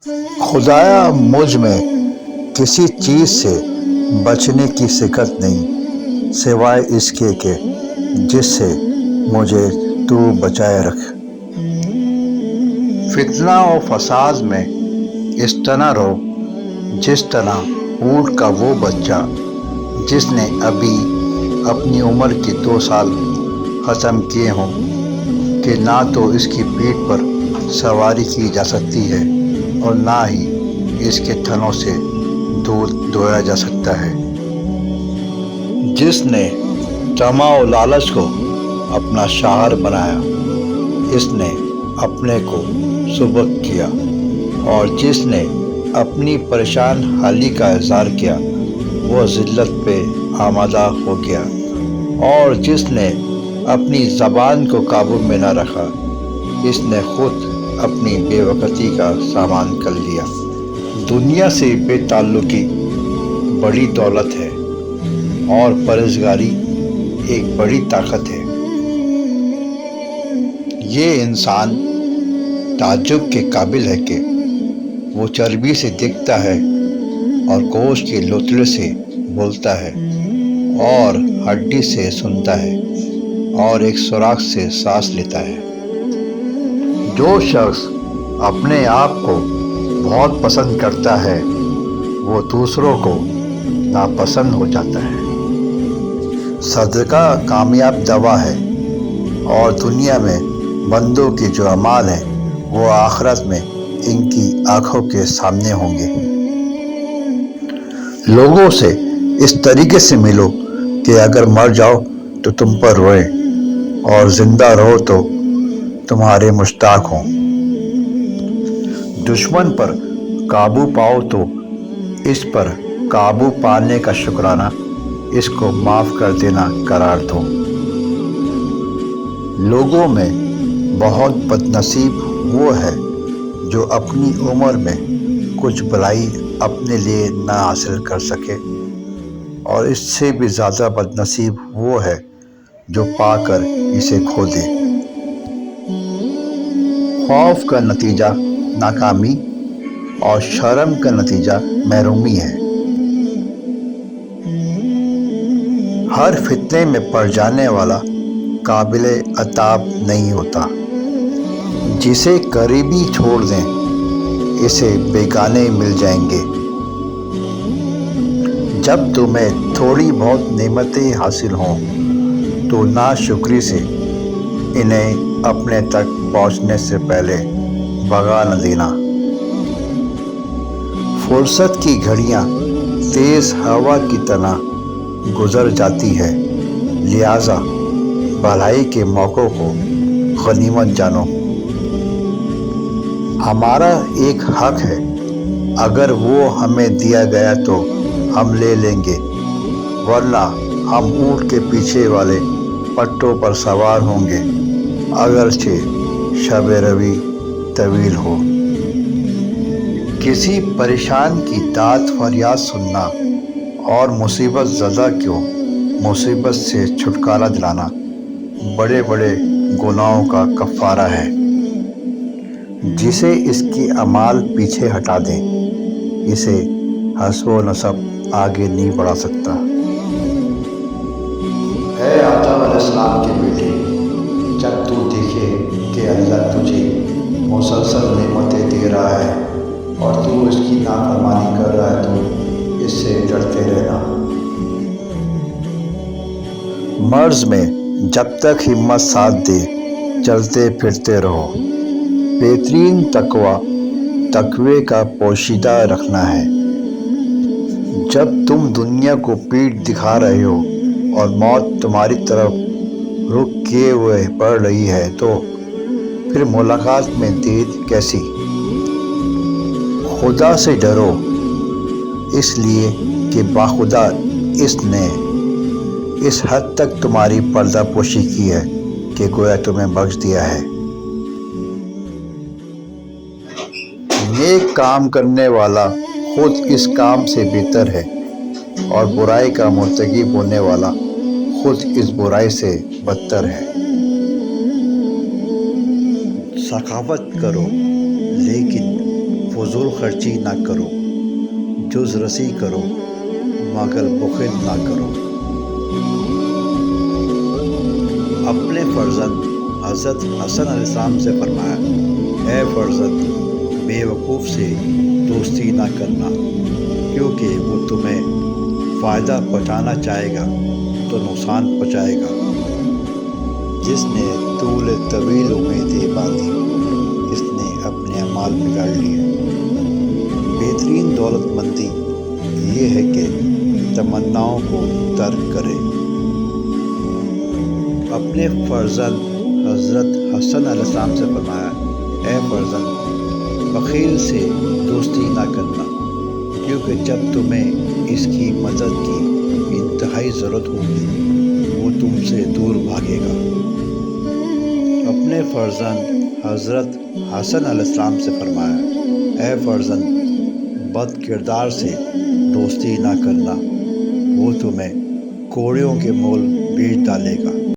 خدایا مجھ میں کسی چیز سے بچنے کی سکت نہیں سوائے اس کے کہ جس سے مجھے تو بچائے رکھ۔ فتنہ و فساد میں اس طرح رہو جس طرح اونٹ کا وہ بچہ جس نے ابھی اپنی عمر کے 2 سال ختم کیے ہوں کہ نہ تو اس کی پیٹھ پر سواری کی جا سکتی ہے اور نہ ہی اس کے تھنوں سے دودھ دویا جا سکتا ہے۔ جس نے طمع و لالچ کو اپنا شعار بنایا اس نے اپنے کو سبک کیا، اور جس نے اپنی پریشان حالی کا اظہار کیا وہ ذلت پہ آمادہ ہو گیا، اور جس نے اپنی زبان کو قابو میں نہ رکھا اس نے خود اپنی بے وقتی کا سامان کر لیا۔ دنیا سے بے تعلقی بڑی دولت ہے اور پرہیزگاری ایک بڑی طاقت ہے۔ یہ انسان تعجب کے قابل ہے کہ وہ چربی سے دیکھتا ہے اور گوشت کے لوتھڑے سے بولتا ہے اور ہڈی سے سنتا ہے اور ایک سوراخ سے سانس لیتا ہے۔ جو شخص اپنے آپ کو بہت پسند کرتا ہے وہ دوسروں کو ناپسند ہو جاتا ہے۔ صدقہ کامیاب دوا ہے، اور دنیا میں بندوں کے جو اعمال ہیں وہ آخرت میں ان کی آنکھوں کے سامنے ہوں گے۔ لوگوں سے اس طریقے سے ملو کہ اگر مر جاؤ تو تم پر روئیں اور زندہ رہو تو تمہارے مشتاق ہوں۔ دشمن پر قابو پاؤ تو اس پر قابو پانے کا شکرانہ اس کو معاف کر دینا قرار دو۔ لوگوں میں بہت بد نصیب وہ ہے جو اپنی عمر میں کچھ بھلائی اپنے لیے نہ حاصل کر سکے، اور اس سے بھی زیادہ بد نصیب وہ ہے جو پا کر اسے کھو دے۔ خوف کا نتیجہ ناکامی اور شرم کا نتیجہ محرومی ہے۔ ہر فتنے میں پڑ جانے والا قابل عتاب نہیں ہوتا۔ جسے قریبی چھوڑ دیں اسے بیگانے مل جائیں گے۔ جب تمہیں تھوڑی بہت نعمتیں حاصل ہوں تو ناشکری سے انہیں اپنے تک پہنچنے سے پہلے بھگا نہ دینا۔ فرصت کی گھڑیاں تیز ہوا کی طرح گزر جاتی ہے، لہٰذا بھلائی کے موقعوں کو غنیمت جانو۔ ہمارا ایک حق ہے، اگر وہ ہمیں دیا گیا تو ہم لے لیں گے، ورنہ ہم اونٹ کے پیچھے والے پٹوں پر سوار ہوں گے اگرچہ شب روی طویل ہو۔ کسی پریشان کی داد فریاد سننا اور مصیبت زدہ کو مصیبت سے چھٹکارا دلانا بڑے بڑے گناہوں کا کفارہ ہے۔ جسے اس کی اعمال پیچھے ہٹا دیں اسے حسب و نسب آگے نہیں بڑھا سکتا۔ اے آدم علیہ السلام کے بیٹے، جب تو دیکھے کہ اللہ تجھے مسلسل نعمتیں دے رہا ہے اور تو اس کی نافرمانی کر رہا ہے تو اس سے ڈرتے رہنا۔ مرض میں جب تک ہمت ساتھ دے چلتے پھرتے رہو۔ بہترین تقوی کا پوشیدہ رکھنا ہے۔ جب تم دنیا کو پیٹھ دکھا رہے ہو اور موت تمہاری طرف رخ کیے ہوئے بڑھ رہی ہے تو پھر ملاقات میں دیر کیسی؟ خدا سے ڈرو، اس لیے کہ باخدا اس نے اس حد تک تمہاری پردہ پوشی کی ہے کہ گویا تمہیں بخش دیا ہے۔ نیک کام کرنے والا خود اس کام سے بہتر ہے، اور برائی کا مرتکب ہونے والا خود اس برائی سے بدتر ہے۔ سخاوت کرو لیکن فضول خرچی نہ کرو، جز رسی کرو مگر بخل نہ کرو۔ اپنے فرزند حضرت حسن علیہ السلام سے فرمایا، اے فرزند، بے وقوف سے دوستی نہ کرنا، کیونکہ وہ تمہیں فائدہ پہنچانا چاہے گا تو نقصان پہنچائے گا۔ جس نے طول طویل امیدیں باندھی، اس نے اپنے اعمال بگاڑ لیے۔ بہترین دولت مندی یہ ہے کہ تمناؤں کو ترک کرے۔ اپنے فرزند حضرت حسن علیہ السلام سے فرمایا، اے فرزند، بخیل سے دوستی نہ کرنا، کیونکہ جب تمہیں اس کی مدد کی انتہائی ضرورت ہوگی وہ تم سے دور بھاگے گا۔ اپنے فرزند حضرت حسن علیہ السلام سے فرمایا، اے فرزند، بد کردار سے دوستی نہ کرنا، وہ تمہیں کوڑیوں کے مول بیچ ڈالے گا۔